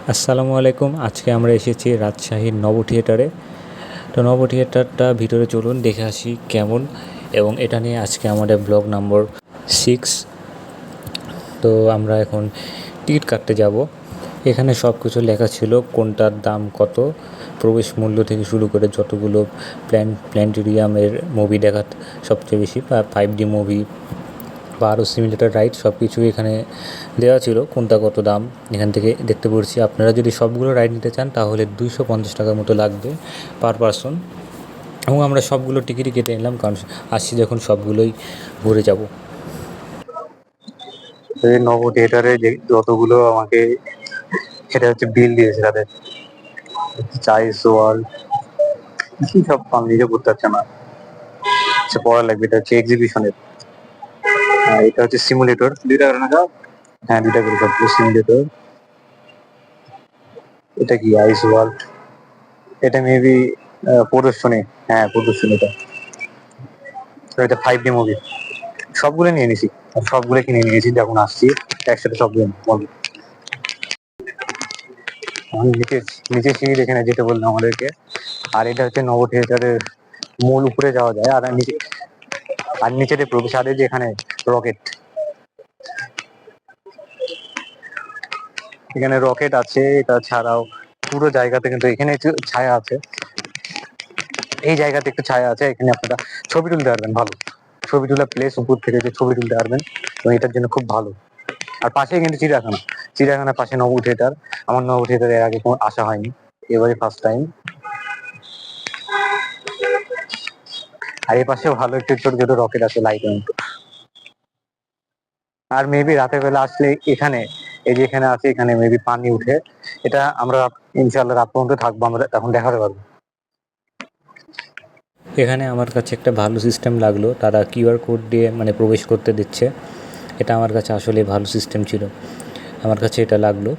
আসসালামু আলাইকুম। আজকে আমরা এসেছি রাজশাহীর নব থিয়েটারে। তো নব থিয়েটারটা ভিতরে চলুন দেখে আসি কেমন, এবং এটা নিয়ে আজকে আমাদের ব্লগ নম্বর 6। তো আমরা এখন টিকিট কাটতে যাব। এখানে সব কিছু লেখা ছিল, কোনটার দাম কত, প্রবেশ মূল্য থেকে শুরু করে যতগুলো প্ল্যানেটেরিয়ামের মুভি দেখার সবচেয়ে বেশি বা 5D মুভি বা আরও সিমিলেটার রাইড সব কিছুই এখানে দেওয়া ছিল, কোনটা কত দাম এখান থেকে দেখতে পড়ছি। আপনারা যদি সবগুলো রাইড নিতে চান তাহলে 250 টাকার মতো লাগবে পার পারসন, এবং আমরা সবগুলো টিকিটই কেটে নিলাম, কারণ আসছি যখন সবগুলোই ঘুরে যাব। এই নব থিয়েটারে যে যতগুলো আমাকে এটা হচ্ছে বিল দিয়েছে তাদের চাইস ওয়ার্ল্ড কি সব আমি নিজে করতে পারছে না, আচ্ছা পড়া লাগবে। এটা হচ্ছে এক্সিবিশনের, এটা হচ্ছে সিমুলেটর 2 টাকা না। হ্যাঁ 2 টাকা করে সব সিমুলেটর। এটা কি আইস ওয়ার্ল্ড, এটা মেবি প্রদর্শনী। হ্যাঁ প্রদর্শনী এটা 5D মুভি। সবগুলো নিয়ে নিছি, সবগুলো কিনে নিয়েছি যখন আসছি একসাথে সবগুলো বলবো। আমি নিচে নিচে সিঁড়ি দেখে না যেতে বললো আমাদেরকে। আর এটা হচ্ছে নব থিয়েটারের মূল, উপরে যাওয়া যায়। আর নিচেতে প্রবেশ আরে যে এখানে রকেট, এখানে রকেট আছে। এটা ছাড়াও পুরো জায়গাতে কিন্তু এখানে একটু ছায়া আছে, এই জায়গাতে একটু ছায়া আছে, এখানে আপনারা ছবি তুলতে পারবেন। ভালো ছবি তোলা প্লেস, উপর থেকে যে ছবি তুলতে পারবেন, তো এটার জন্য খুব ভালো। আর পাশেই কিন্তু চিড়িয়াখানা, চিড়িয়াখানার পাশে নব থিয়েটার। আমার নব থিয়েটার এর আগে কোনো আসা হয়নি, এবারে ফার্স্ট টাইম। আর এই পাশে ভালো একটু ছোট ছোট রকেট আছে, লাইট। আর মেবি রাতের বেলা আসলে এখানে, এই যে এখানে আছে, এখানে মেবি পানি উঠে। এটা আমরা ইনশাল্লাহ রাত পর্যন্ত থাকবো, আমরা তখন দেখাতে পারবো। এখানে আমার কাছে একটা ভালো সিস্টেম লাগলো, তারা কিউআর কোড দিয়ে মানে প্রবেশ করতে দিচ্ছে। এটা আমার কাছে আসলে ভালো সিস্টেম ছিল, আমার কাছে এটা লাগলো।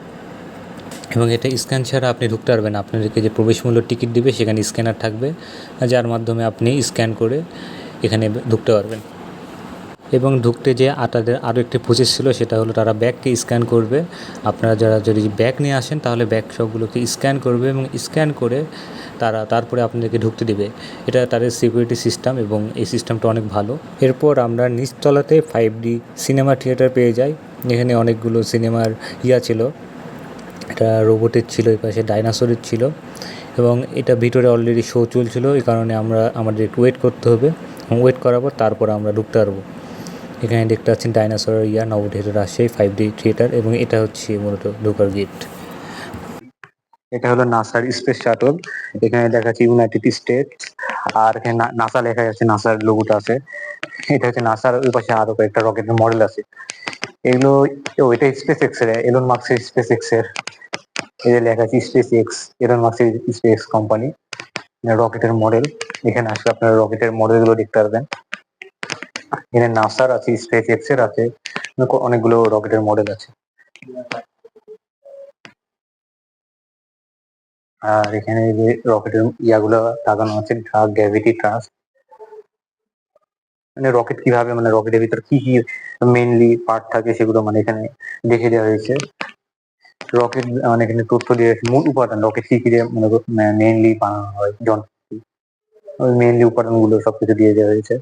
এবং এটা স্ক্যান ছাড়া আপনি ঢুকতে পারবেন। আপনাদেরকে যে প্রবেশ মূল্য টিকিট দিবে সেখানে স্ক্যানার থাকবে, যার মাধ্যমে আপনি স্ক্যান করে এখানে ঢুকতে পারবেন। এবং ঢুকতে যে তাদের আরও একটি প্রসেস ছিল, সেটা হলো তারা ব্যাগকে স্ক্যান করবে। আপনারা যারা যদি ব্যাগ নিয়ে আসেন তাহলে ব্যাগ সবগুলোকে স্ক্যান করবে, এবং স্ক্যান করে তারপরে আপনাদেরকে ঢুকতে দিবে। এটা তাদের সিকিউরিটি সিস্টেম, এবং এই সিস্টেমটা অনেক ভালো। এরপর আমরা নিচতলাতে 5D সিনেমা থিয়েটার পেয়ে যাই। এখানে অনেকগুলো সিনেমার ছিল, এটা রোবটের ছিল, এই পাশে ডাইনোসরের ছিল, এবং এটা ভিতরে অলরেডি শো চলছিল। এই কারণে আমাদের একটু ওয়েট করতে হবে, এবং ওয়েট করার পর তারপর আমরা ঢুকতে পারবো। এখানে দেখতে পাচ্ছেন ডাইনোসরের নব থিয়েটার রাজশাহী 5D থিয়েটার, এবং এটা হচ্ছে মূলত ঢোকার গেট। এটা হলো নাসার স্পেস শাটল, এখানে দেখা যাচ্ছে ইউনাইটেড স্টেটস। আর এখানে নাসা লেখা যাচ্ছে, নাসার লোগোটা আছে। এটা হচ্ছে নাসার, ওই পাশে আরো কয়েকটা রকেটের মডেল আছে। এগুলো এটা স্পেস এক্স এর, এলন মাস্কের স্পেস এক্স এর। এই যে লেখা আছে স্পেস এক্স, এলন মাস্কের স্পেস কোম্পানি, রকেটের মডেল। এখানে আসলে আপনারা রকেটের মডেল গুলো দেখতে পারবেন। এখানে নাসার আছে, স্পেস এক্স এর আছে, অনেকগুলো রকেটের মডেল আছে। আর এখানে যে রকেটের ইয়াগুলো লাগানো আছে, গ্র্যাভিটি ট্রাস্ট, মানে রকেট কিভাবে, মানে রকেটের ভিতর কি কি মেইনলি পার্ট থাকে সেগুলো মানে এখানে দেখে দেওয়া হয়েছে। রকেট মানে এখানে তথ্য দিয়ে মূল উপাদান, রকেট কি কি দিয়ে মানে মেইনলি বানানো হয়, যন্ত্রপাতি, ওই মেইনলি উপাদান গুলো সবকিছু দিয়ে দেওয়া হয়েছে।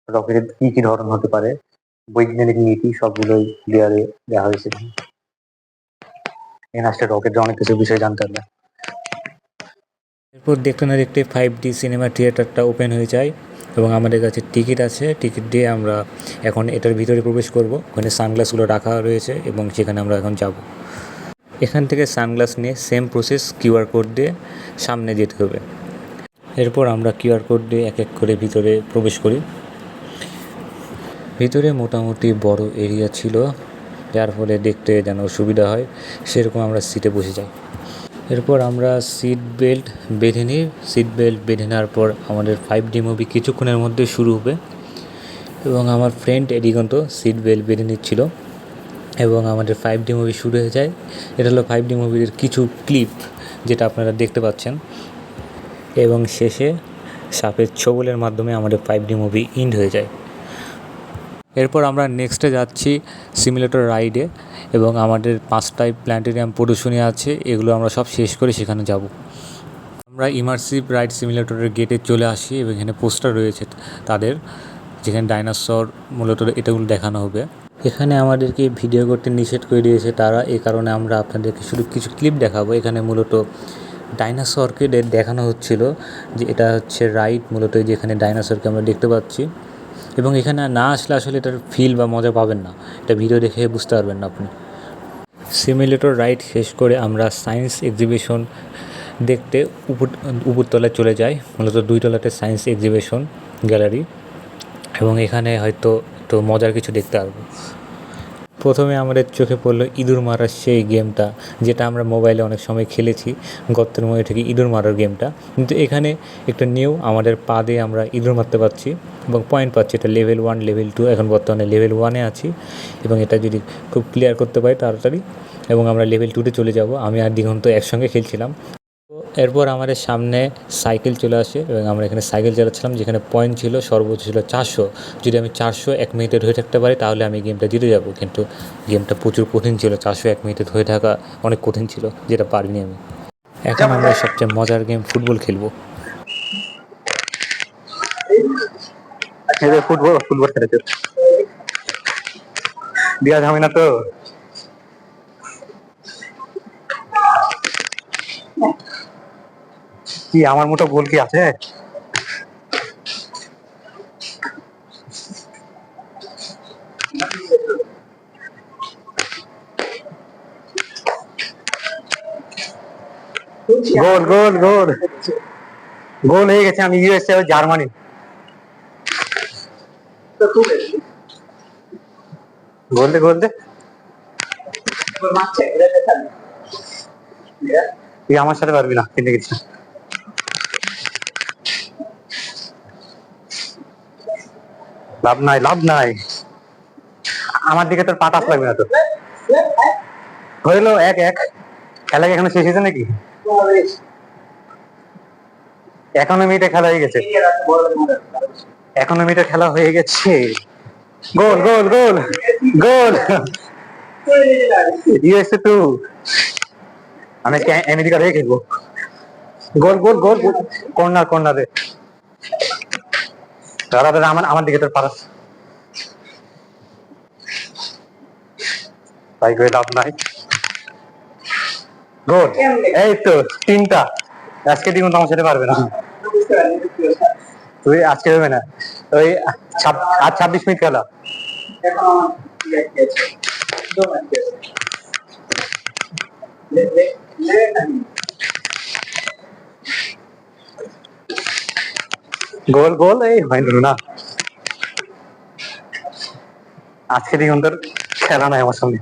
রকেটের কি কি ধরন হতে পারে, বৈজ্ঞানিক নীতি সবগুলোই দেওয়া হয়েছে। এখানে আসলে রকেটের অনেক কিছু বিষয় জানতে পারবে। এরপর দেখতে না দেখতে 5D সিনেমা থিয়েটারটা ওপেন হয়ে যায়, এবং আমাদের কাছে টিকিট আছে। টিকিট দিয়ে আমরা এখন এটার ভিতরে প্রবেশ করব। ওখানে সানগ্লাসগুলো রাখা রয়েছে, এবং সেখানে আমরা এখন যাব। এখান থেকে সানগ্লাস নিয়ে সেম প্রসেস, কিউআর কোড দিয়ে সামনে যেতে হবে। এরপর আমরা কিউআর কোড দিয়ে এক এক করে ভিতরে প্রবেশ করি। ভিতরে মোটামুটি বড় এরিয়া ছিল, যার ফলে দেখতে যেন সুবিধা হয়, সেরকম আমরা সিটে বসে যাই। এরপর আমরা সিট বেল্ট বেঁধে নিই। সিট বেল্ট বেঁধে নেওয়ার পর আমাদের 5D মুভি কিছুক্ষণের মধ্যে শুরু হবে, এবং আমার ফ্রেন্ড এদিগন্ত সিট বেল্ট বেঁধে নিচ্ছিল, এবং আমাদের 5D মুভি শুরু হয়ে যায়। এটা হলো 5D মুভির কিছু ক্লিপ, যেটা আপনারা দেখতে পাচ্ছেন, এবং শেষে সাপের ছোবলের মাধ্যমে আমাদের 5D মুভি এন্ড হয়ে যায়। এরপর আমরা নেক্সটে যাচ্ছি সিমুলেটর রাইডে, এবং আমাদের 5টায় প্ল্যানেটেরিয়াম প্রদর্শনী আছে, এগুলো আমরা সব শেষ করে সেখানে যাব। আমরা ইমার্সিভ রাইড সিমুলেটরের গেটে চলে আসি এবং এখানে পোস্টার রয়েছে তাদের, যেখানে ডাইনোসর মূলত এটাগুলো দেখানো হবে। এখানে আমাদেরকে ভিডিও করতে নিষেধ করে দিয়েছে তারা, এই কারণে আমরা আপনাদেরকে শুধু কিছু ক্লিপ দেখাবো। এখানে মূলত ডাইনোসরকে দেখানো হচ্ছিল, যে এটা হচ্ছে রাইড মূলত, যেখানে ডাইনোসরকে আমরা দেখতে পাচ্ছি। এবং এখানে না আসলে আসলে এটার ফিল বা মজা পাবেন না, এটা ভিডিও দেখে বুঝতে পারবেন না আপনি। সিমুলেটর রাইড শেষ করে আমরা সায়েন্স এক্সিবিশন দেখতে উপরতলায় চলে যাই। মূলত 2 তলাতে সায়েন্স এক্সিবিশন গ্যালারি, এবং এখানে হয়তো একটু মজার কিছু দেখতে পারবো। প্রথমে আমাদের চোখে পড়লো ইঁদুর মারার সেই গেমটা, যেটা আমরা মোবাইলে অনেক সময় খেলেছি, গর্তের মধ্যে থেকে ইঁদুর মারার গেমটা। কিন্তু এখানে একটা নিউ, আমাদের পা দিয়ে আমরা ইঁদুর মারতে পারছি এবং পয়েন্ট পাচ্ছি। এটা লেভেল 1, লেভেল 2, এখন বর্তমানে লেভেল 1-এ আছি, এবং এটা যদি খুব ক্লিয়ার করতে পারি তাড়াতাড়ি, এবং আমরা লেভেল 2-তে চলে যাব। আমি আর দিগন্ত একসঙ্গে খেলছিলাম। এরপর আমাদের সামনে সাইকেল চলে আসে এবং আমরা এখানে সাইকেল চালাচ্ছিলাম, যেখানে পয়েন্ট ছিল সর্বোচ্চ ছিল 400। যদি আমি 400 1 মিনিটে ধরে থাকতে পারি তাহলে আমি গেমটা জিতে যাব, কিন্তু গেমটা প্রচুর কঠিন ছিল। 400 1 মিনিটে ধরে থাকা অনেক কঠিন ছিল, যেটা পারিনি আমি। এখন আমরা সবচেয়ে মজার গেম ফুটবল খেলবো। ফুটবল ফুটবল খেলেছে দিয়া যাবে না তো। কি আমার মতো গোল কি আছে? গোল গোল গোল গোল হয়ে গেছে। আমি ইউএসএ জার্মানি। গোল দে গোল দে। তুই আমার সাথে পারবি না, খেলতে গেছিস। লাভ নাই লাভ নাই, আমার দিকে তোর পাতাস লাগবে না তো। হইলো 1-1। খেলা কি এখনো শেষ হয়েছে নাকি? 51 মিনিটে খেলা হয়ে গেছে। 51 মিনিটে খেলা হয়ে গেছে। গোল গোল গোল গোল। ইউএসএ 2। আমি আজকে আমেরিকা হয়ে খেলবো। গোল গোল গোল। কর্নার কর্নারে দাদা দাদা, আমার দিকে তোর পারাস। তাই করে লাভ নাই। গোল। এই তো 3টা। আজকে দিন তো আমার সাথে পারবে না, তুই আজকে হবে না। ওই আর 26 মিনিট খেলা। গোল গোল এই হয়নি না। আজকে দিন তোর খেলা নাই আমার সঙ্গে।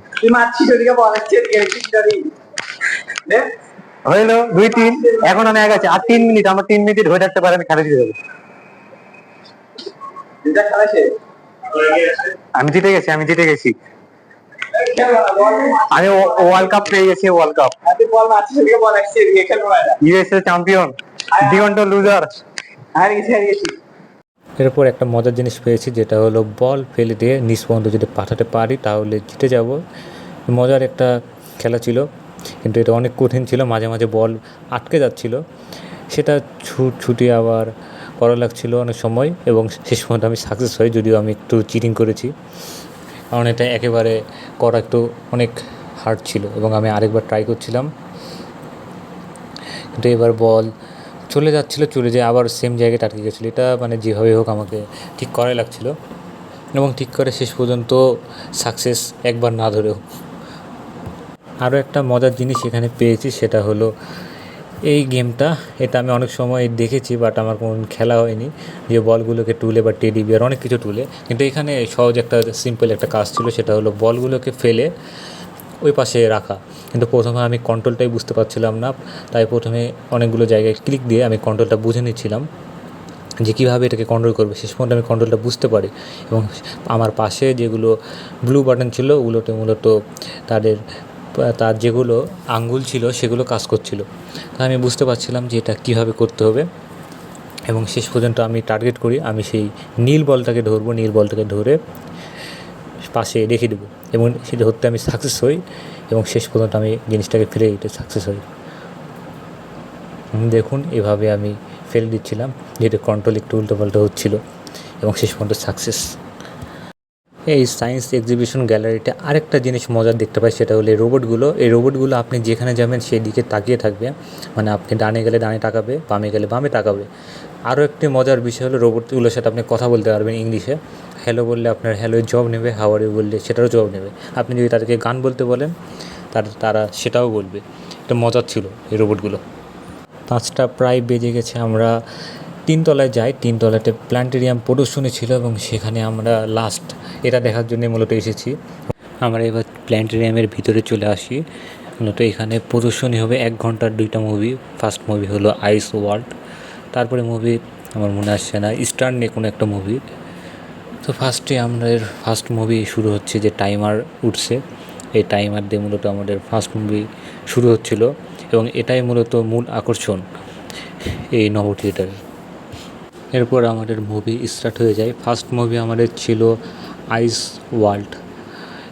হইলো 2-3। এখন আমি এক আছে, আর 3 মিনিট। আমার 3 মিনিট হয়ে থাকতে পারে, আমি খেলা দিয়ে দেবো। আমি জিতে গেছি, আমি জিতে গেছি। আমি ওয়ার্ল্ড কাপ পেয়ে গেছি, ওয়ার্ল্ড কাপ। ইউএসএ চ্যাম্পিয়ন, দিগন্ত লুজার। এরপর একটা মজার জিনিস পেয়েছি, যেটা হলো বল ফেলে দিয়ে নিচ পর্যন্ত যদি পাঠাতে পারি তাহলে জিতে যাব। মজার একটা খেলা ছিল, কিন্তু এটা অনেক কঠিন ছিল। মাঝে মাঝে বল আটকে যাচ্ছিল, সেটা ছুটি আবার করা লাগছিল অনেক সময়, এবং শেষ পর্যন্ত আমি সাকসেস হই, যদিও আমি একটু চিটিং করেছি, কারণ এটা একেবারে করা একটু অনেক হার্ড ছিল, এবং আমি আরেকবার ট্রাই করছিলাম। কিন্তু এবার বল চলে যাচ্ছিলো, চলে যেয়ে আবার সেম জায়গায় আটকে গেছিলো। এটা মানে যেভাবে হোক আমাকে ঠিক করাই লাগছিল, এবং ঠিক করে শেষ পর্যন্ত সাকসেস, একবার না ধরেও। আরও একটা মজার জিনিস এখানে পেয়েছি, সেটা হলো এই গেমটা। এটা আমি অনেক সময় দেখেছি, বাট আমার কোনো খেলা হয়নি, যে বলগুলোকে তুলে বা টেডি বিয়ার অনেক কিছু তুলে। কিন্তু এখানে সহজ একটা সিম্পল একটা কাজ ছিল, সেটা হলো বলগুলোকে ফেলে ওই পাশে রাখা। কিন্তু প্রথমে আমি কন্ট্রোলটাই বুঝতে পারছিলাম না, তাই প্রথমে অনেকগুলো জায়গায় ক্লিক দিয়ে আমি কন্ট্রোলটা বুঝে নিচ্ছিলাম, যে কীভাবে এটাকে কন্ট্রোল করবে। শেষ পর্যন্ত আমি কন্ট্রোলটা বুঝতে পারি, এবং আমার পাশে যেগুলো ব্লু বাটন ছিল ওগুলোতে মূলত তার যেগুলো আঙ্গুল ছিল সেগুলো কাজ করছিল। তাই আমি বুঝতে পারছিলাম যে এটা কীভাবে করতে হবে, এবং শেষ পর্যন্ত আমি টার্গেট করি, আমি সেই নীল বলটাকে ধরবো। নীল বলটাকে ধরে পাশে রেখে দেবো এবং সেটা হতে আমি সাকসেস হই এবং শেষ পর্যন্ত আমি জিনিসটাকে ফেলে দিতে সাকসেস হই। দেখুন এভাবে আমি ফেলে দিচ্ছিলাম, যেটা কন্ট্রোল একটু উল্টোপাল্টা হচ্ছিলো এবং শেষ পর্যন্ত সাকসেস। এই সায়েন্স এক্সিবিশন গ্যালারিতে আরেকটা জিনিস মজার দেখতে পাই, সেটা হলো এই রোবটগুলো আপনি যেখানে যাবেন সেই দিকে তাকিয়ে থাকবে, মানে আপনি ডানে গেলে ডানে তাকাবে, বামে গেলে বামে তাকাবে। আরও একটি মজার বিষয় হলো রোবটগুলোর সাথে আপনি কথা বলতে পারবেন ইংলিশে। হ্যালো বললে আপনার হ্যালোর জবাব নেবে, হাউ আর ইউ বললে সেটারও জবাব নেবে। আপনি যদি তাদেরকে গান বলতে বলেন তারা সেটাও বলবে। এটা মজার ছিল এই রোবটগুলো। 5টা প্রায় বেজে গেছে, আমরা 3 তলায় যাই। 3 তলাতে প্ল্যানেটেরিয়াম প্রদর্শনী ছিল এবং সেখানে আমরা লাস্ট এটা দেখার জন্যে মূলত এসেছি। আমরা এবার প্ল্যানেটেরিয়ামের ভিতরে চলে আসি। মূলত এখানে প্রদর্শনী হবে 1 ঘন্টার 2টা মুভি। ফার্স্ট মুভি হলো আইস ওয়ার্ল্ড, তারপরে মুভি আমার মনে আসছে না, ইস্টার্ন নিয়ে কোনো একটা মুভি। তো ফার্স্ট মুভি শুরু হচ্ছে, যে টাইমার উঠছে, এই টাইমার দিয়ে মূলত আমাদের ফার্স্ট মুভি শুরু হচ্ছিল এবং এটাই মূলত মূল আকর্ষণ এই নব থিয়েটারে। এরপর আমাদের মুভি স্টার্ট হয়ে যায়। ফার্স্ট মুভি আমাদের ছিল আইস ওয়ার্ল্ড।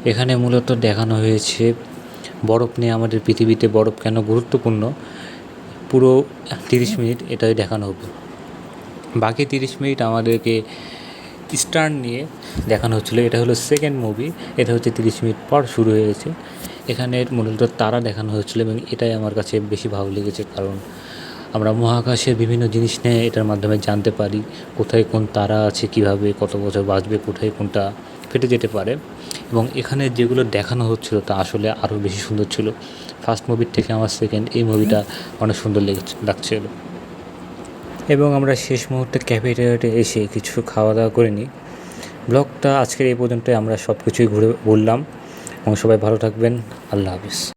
এখানে মূলত দেখানো হয়েছে বরফ নিয়ে, আমাদের পৃথিবীতে বরফ কেন গুরুত্বপূর্ণ। পুরো 30 মিনিট এটাই দেখানো হবে। বাকি 30 মিনিট আমাদেরকে স্টার্ন নিয়ে দেখানো হচ্ছিলো। এটা হলো সেকেন্ড মুভি, এটা হচ্ছে 30 মিনিট পর শুরু হয়েছে। এখানে মূলত তারা দেখানো হচ্ছিলো এবং এটাই আমার কাছে বেশি ভালো লেগেছে, কারণ আমরা মহাকাশের বিভিন্ন জিনিস নিয়ে এটার মাধ্যমে জানতে পারি, কোথায় কোন তারা আছে, কীভাবে কত বছর বাঁচবে, কোথায় কোনটা ফেটে যেতে পারে। এবং এখানে যেগুলো দেখানো হচ্ছিলো তা আসলে আরও বেশি সুন্দর ছিল। ফার্স্ট মুভির থেকে আমার সেকেন্ড এই মুভিটা অনেক সুন্দর লাগছিল। এবং আমরা শেষ মুহূর্তে ক্যাফেটেরিয়াতে এসে কিছু খাওয়া দাওয়া করে নিই। ব্লগটা আজকের এই পর্যন্তই। আমরা সব কিছুই ঘুরে বললাম এবং সবাই ভালো থাকবেন। আল্লাহ হাফিজ।